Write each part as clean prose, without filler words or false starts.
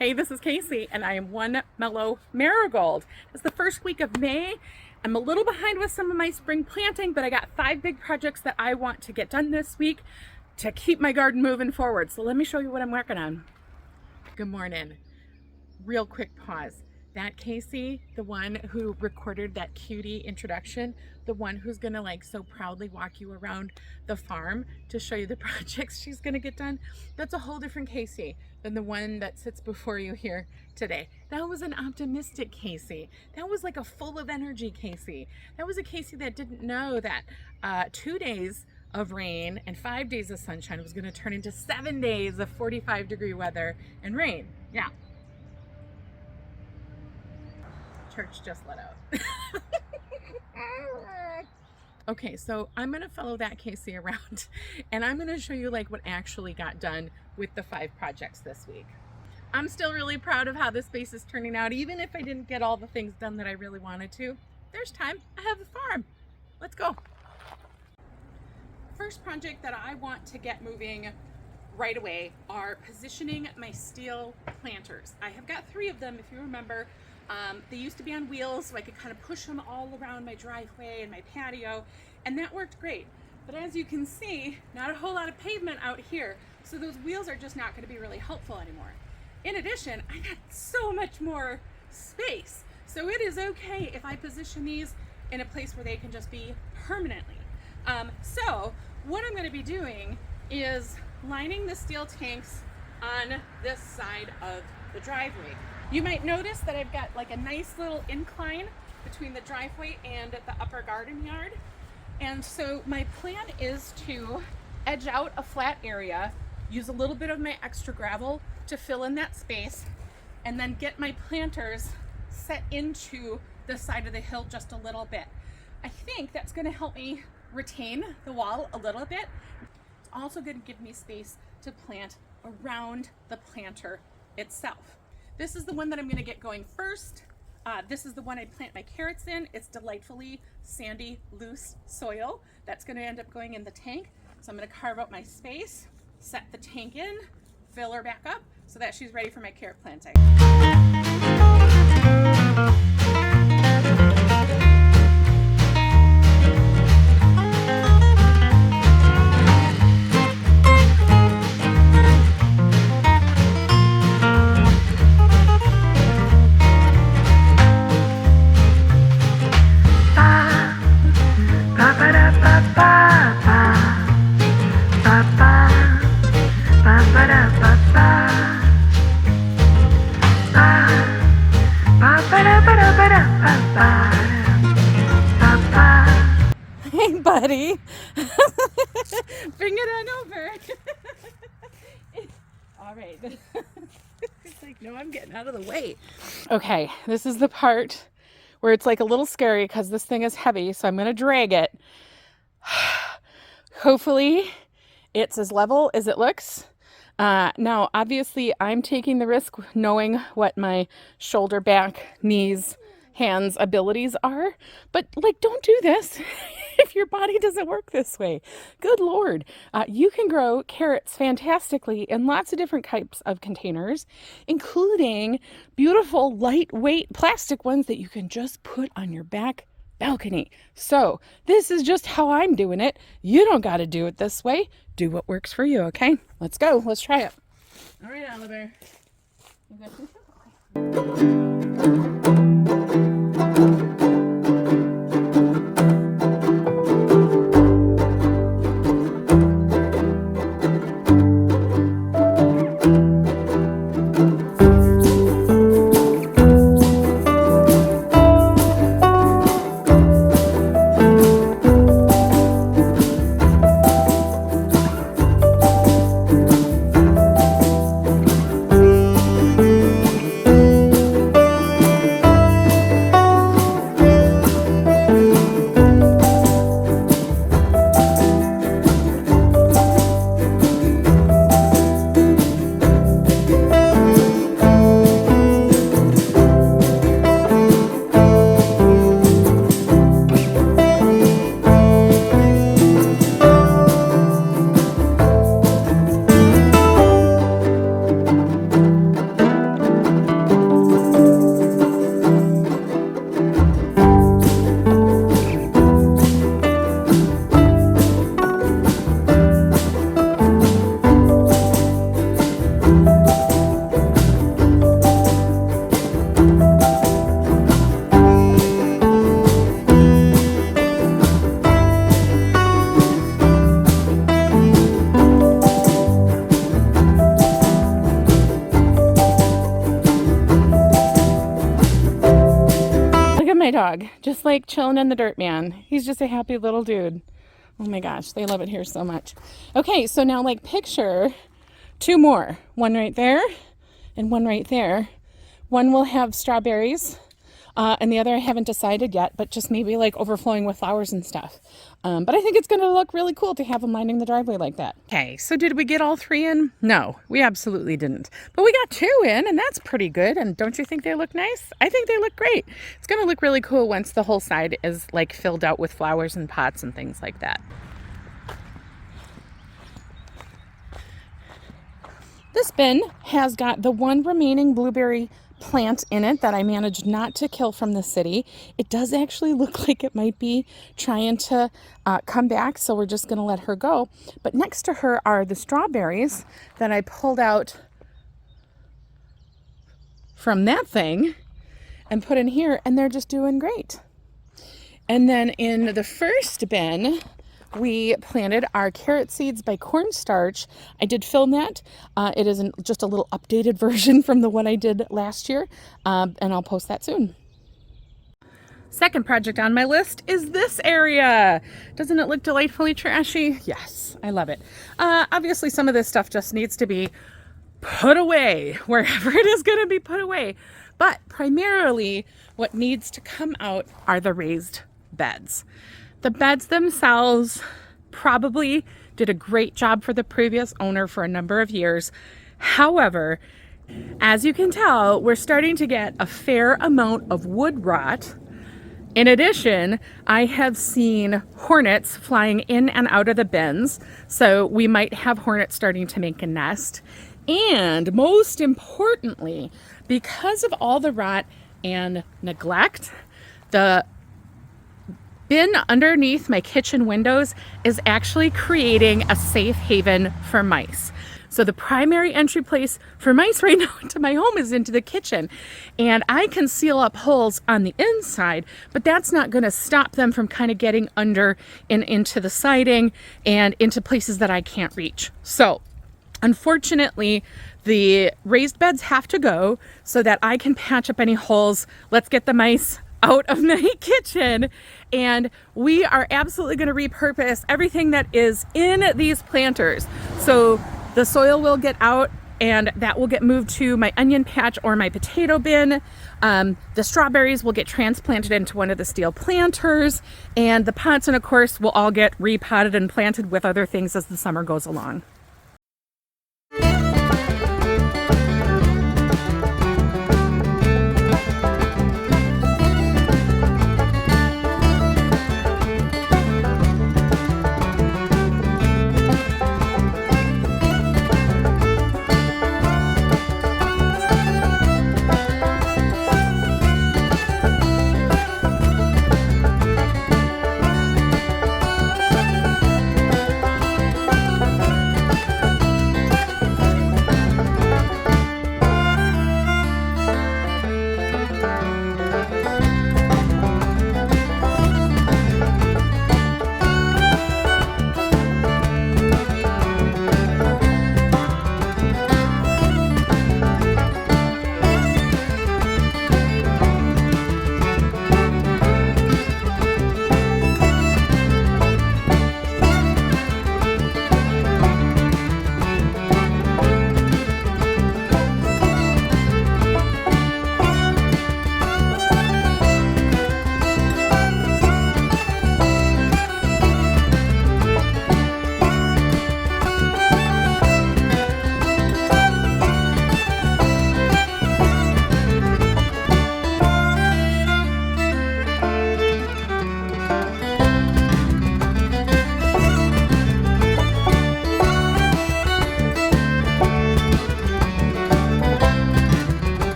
Hey, this is Casey, and I am one mellow marigold. It's the first week of May. I'm a little behind with some of my spring planting, but I got 5 big projects that I want to get done this week to keep my garden moving forward. So let me show you what I'm working on. Good morning. Real quick pause. That Casey, the one who recorded that cutie introduction, the one who's gonna like so proudly walk you around the farm to show you the projects she's gonna get done, that's a whole different Casey than the one that sits before you here today. That was an optimistic Casey. That was like a full of energy Casey. That was a Casey that didn't know that 2 days of rain and 5 days of sunshine was gonna turn into 7 days of 45-degree weather and rain. Yeah. Church just let out. Okay, so I'm gonna follow that Casey around and I'm gonna show you like what actually got done with the 5 projects this week. I'm still really proud of how this space is turning out, even if I didn't get all the things done that I really wanted to. There's time. I have a farm. Let's go. First project that I want to get moving right away are positioning my steel planters. I have got 3 of them, if you remember. They used to be on wheels, so I could kind of push them all around my driveway and my patio, and that worked great. But as you can see, not a whole lot of pavement out here, so those wheels are just not going to be really helpful anymore. In addition, I got so much more space, so it is okay if I position these in a place where they can just be permanently. So what I'm going to be doing is lining the steel tanks on this side of the driveway. You might notice that I've got like a nice little incline between the driveway and the upper garden yard. And so my plan is to edge out a flat area, use a little bit of my extra gravel to fill in that space, and then get my planters set into the side of the hill just a little bit. I think that's going to help me retain the wall a little bit. It's also going to give me space to plant around the planter itself. This is the one that I'm going to get going first. This is the one I plant my carrots in. It's delightfully sandy, loose soil. That's going to end up going in the tank. So I'm going to carve out my space, set the tank in, fill her back up so that she's ready for my carrot planting. Hey buddy, bring it on over. All right. It's like, no, I'm getting out of the way. Okay, this is the part where it's like a little scary because this thing is heavy, so I'm going to drag it. Hopefully it's as level as it looks. Now, obviously, I'm taking the risk knowing what my shoulder, back, knees, hands abilities are, but like, don't do this if your body doesn't work this way. Good Lord. You can grow carrots fantastically in lots of different types of containers, including beautiful, lightweight plastic ones that you can just put on your back balcony. So this is just how I'm doing it. You don't got to do it this way. Do what works for you, okay? Let's go. Let's try it. All right, Oliver. You got my dog, just like chilling in the dirt, man. He's just a happy little dude. Oh my gosh, they love it here so much. Okay, so now like picture 2 more. One right there and one right there. One will have strawberries. And the other I haven't decided yet, but just maybe like overflowing with flowers and stuff. But I think it's going to look really cool to have them lining the driveway like that. Okay, so did we get all 3 in? No, we absolutely didn't. But we got 2 in, and that's pretty good. And don't you think they look nice? I think they look great. It's going to look really cool once the whole side is like filled out with flowers and pots and things like that. This bin has got the 1 remaining blueberry plant in it that I managed not to kill from the city. It does actually look like it might be trying to come back, so we're just going to let her go. But next to her are the strawberries that I pulled out from that thing and put in here, and they're just doing great. And then in the first bin, we planted our carrot seeds by cornstarch. I did film that. It is just a little updated version from the one I did last year, and I'll post that soon. Second project on my list is this area. Doesn't it look delightfully trashy? Yes, I love it. Obviously, some of this stuff just needs to be put away wherever it is going to be put away. But primarily, what needs to come out are the raised beds. The beds themselves probably did a great job for the previous owner for a number of years. However, as you can tell, we're starting to get a fair amount of wood rot. In addition, I have seen hornets flying in and out of the bins, so we might have hornets starting to make a nest. And most importantly, because of all the rot and neglect, the bin underneath my kitchen windows is actually creating a safe haven for mice. So the primary entry place for mice right now into my home is into the kitchen. And I can seal up holes on the inside, but that's not going to stop them from kind of getting under and into the siding and into places that I can't reach. So unfortunately, the raised beds have to go so that I can patch up any holes. Let's get the mice out of my kitchen, and we are absolutely going to repurpose everything that is in these planters. So the soil will get out and that will get moved to my onion patch or my potato bin. The strawberries will get transplanted into one of the steel planters, and the pots, and of course, will all get repotted and planted with other things as the summer goes along.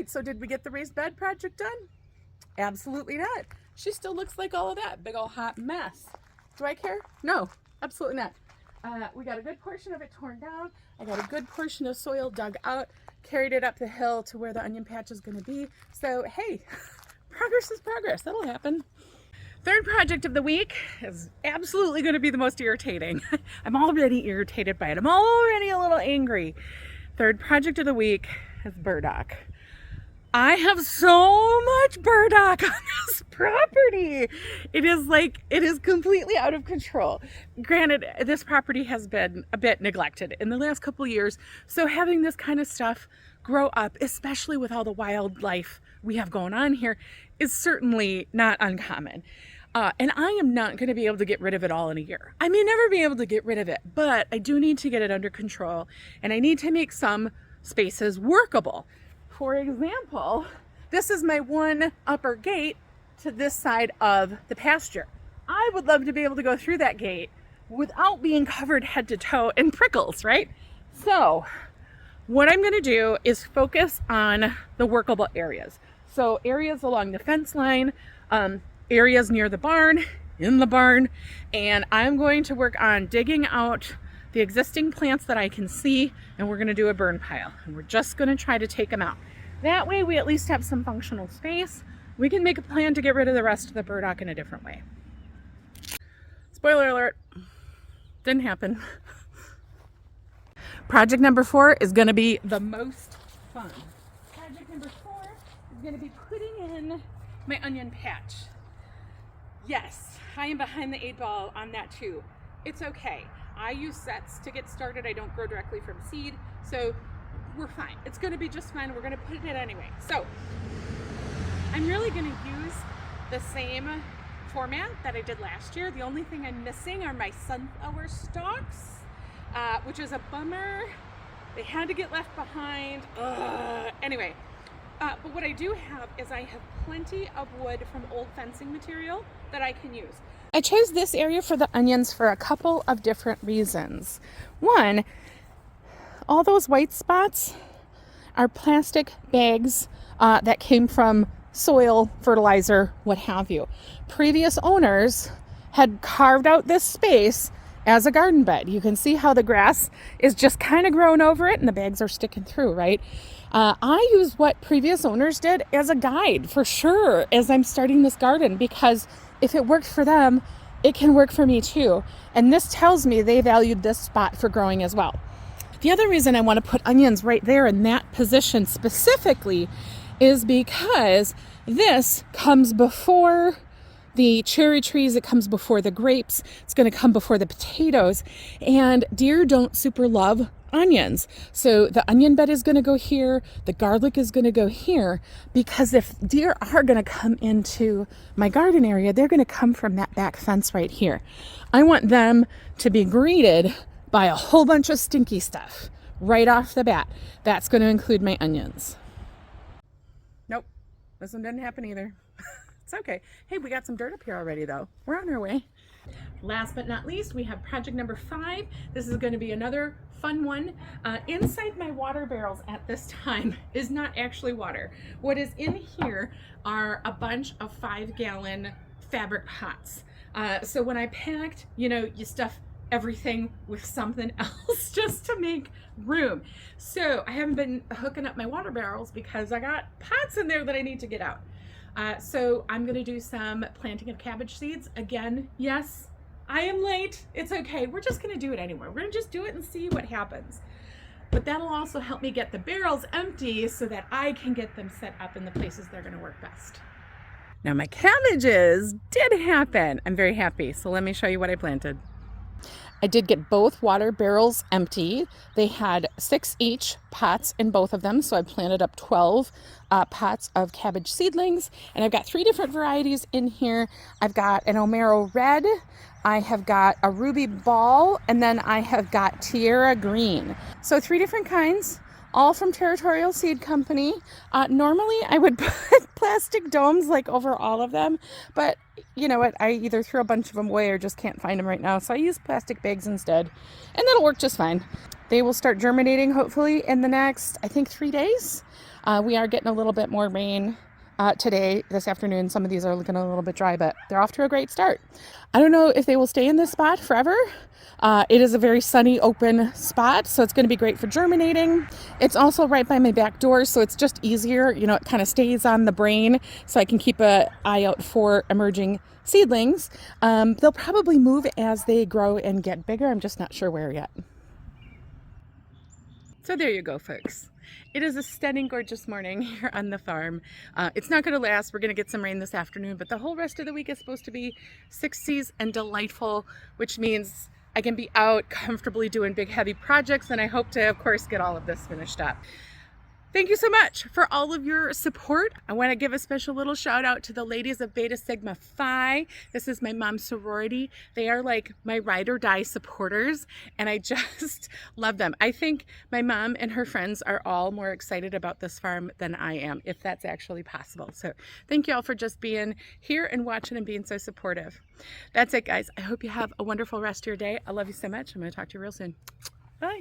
So did we get the raised bed project done? Absolutely not. She still looks like all of that big old hot mess. Do I care? No, absolutely not. We got a good portion of it torn down. I got a good portion of soil dug out, carried it up the hill to where the onion patch is going to be. So hey, progress is progress. That'll happen. Third project of the week is absolutely going to be the most irritating. I'm already irritated by it. I'm already a little angry. Third project of the week is burdock. I have so much burdock on this property. It is completely out of control. Granted, this property has been a bit neglected in the last couple of years. So having this kind of stuff grow up, especially with all the wildlife we have going on here, is certainly not uncommon. And I am not going to be able to get rid of it all in a year. I may never be able to get rid of it, but I do need to get it under control, and I need to make some spaces workable. For example, this is my one upper gate to this side of the pasture. I would love to be able to go through that gate without being covered head to toe in prickles, right? So what I'm going to do is focus on the workable areas. So areas along the fence line, areas near the barn, in the barn, and I'm going to work on digging out the existing plants that I can see, and we're going to do a burn pile, and we're just going to try to take them out. That way we at least have some functional space. We can make a plan to get rid of the rest of the burdock in a different way. Spoiler alert, didn't happen. Project number 4 is going to be the most fun. Project number 4 is going to be putting in my onion patch. Yes, I am behind the 8 ball on that too. It's okay. I use sets to get started. I don't grow directly from seed, so we're fine. It's going to be just fine. We're going to put it in anyway. So I'm really going to use the same format that I did last year. The only thing I'm missing are my sunflower stalks, which is a bummer. They had to get left behind. Anyway, but what I do have is I have plenty of wood from old fencing material that I can use. I chose this area for the onions for a couple of different reasons. One, all those white spots are plastic bags that came from soil, fertilizer, what have you. Previous owners had carved out this space as a garden bed. You can see how the grass is just kind of growing over it and the bags are sticking through, right? I use what previous owners did as a guide for sure as I'm starting this garden, because if it worked for them, it can work for me too. And this tells me they valued this spot for growing as well. The other reason I want to put onions right there in that position specifically is because this comes before the cherry trees, it comes before the grapes, it's going to come before the potatoes, and deer don't super love onions. So the onion bed is going to go here, the garlic is going to go here, because if deer are going to come into my garden area, they're going to come from that back fence right here. I want them to be greeted by a whole bunch of stinky stuff right off the bat. That's going to include my onions. Nope, this one didn't happen either. It's okay. Hey, we got some dirt up here already though. We're on our way. Last but not least, we have project number 5. This is going to be another fun one. Inside my water barrels at this time is not actually water. What is in here are a bunch of 5-gallon fabric pots. So when I packed, you stuff everything with something else just to make room. So I haven't been hooking up my water barrels because I got pots in there that I need to get out. So I'm going to do some planting of cabbage seeds. Again, yes, I am late. It's okay. We're just going to do it anyway. We're going to just do it and see what happens. But that'll also help me get the barrels empty so that I can get them set up in the places they're going to work best. Now my cabbages did happen. I'm very happy. So let me show you what I planted. I did get both water barrels empty. They had 6 each pots in both of them, so I planted up 12 pots of cabbage seedlings, and I've got 3 different varieties in here. I've got an Omero Red, I have got a Ruby Ball, and then I have got Tierra Green. So 3 different kinds, all from Territorial Seed Company. Normally I would put plastic domes over all of them, but you know what, I either threw a bunch of them away or just can't find them right now, so I use plastic bags instead, and that'll work just fine. They will start germinating hopefully in the next, I think, 3 days. We are getting a little bit more rain today, this afternoon. Some of these are looking a little bit dry, but they're off to a great start. I don't know if they will stay in this spot forever. It is a very sunny, open spot, so it's going to be great for germinating. It's also right by my back door, so it's just easier. You know, it kind of stays on the brain, so I can keep an eye out for emerging seedlings. They'll probably move as they grow and get bigger. I'm just not sure where yet. So there you go, folks. It is a stunning, gorgeous morning here on the farm. It's not going to last. We're going to get some rain this afternoon, but the whole rest of the week is supposed to be 60s and delightful, which means I can be out comfortably doing big, heavy projects, and I hope to, of course, get all of this finished up. Thank you so much for all of your support. I want to give a special little shout out to the ladies of Beta Sigma Phi. This is my mom's sorority. They are like my ride or die supporters, and I just love them. I think my mom and her friends are all more excited about this farm than I am, if that's actually possible. So thank you all for just being here and watching and being so supportive. That's it, guys. I hope you have a wonderful rest of your day. I love you so much. I'm going to talk to you real soon. Bye.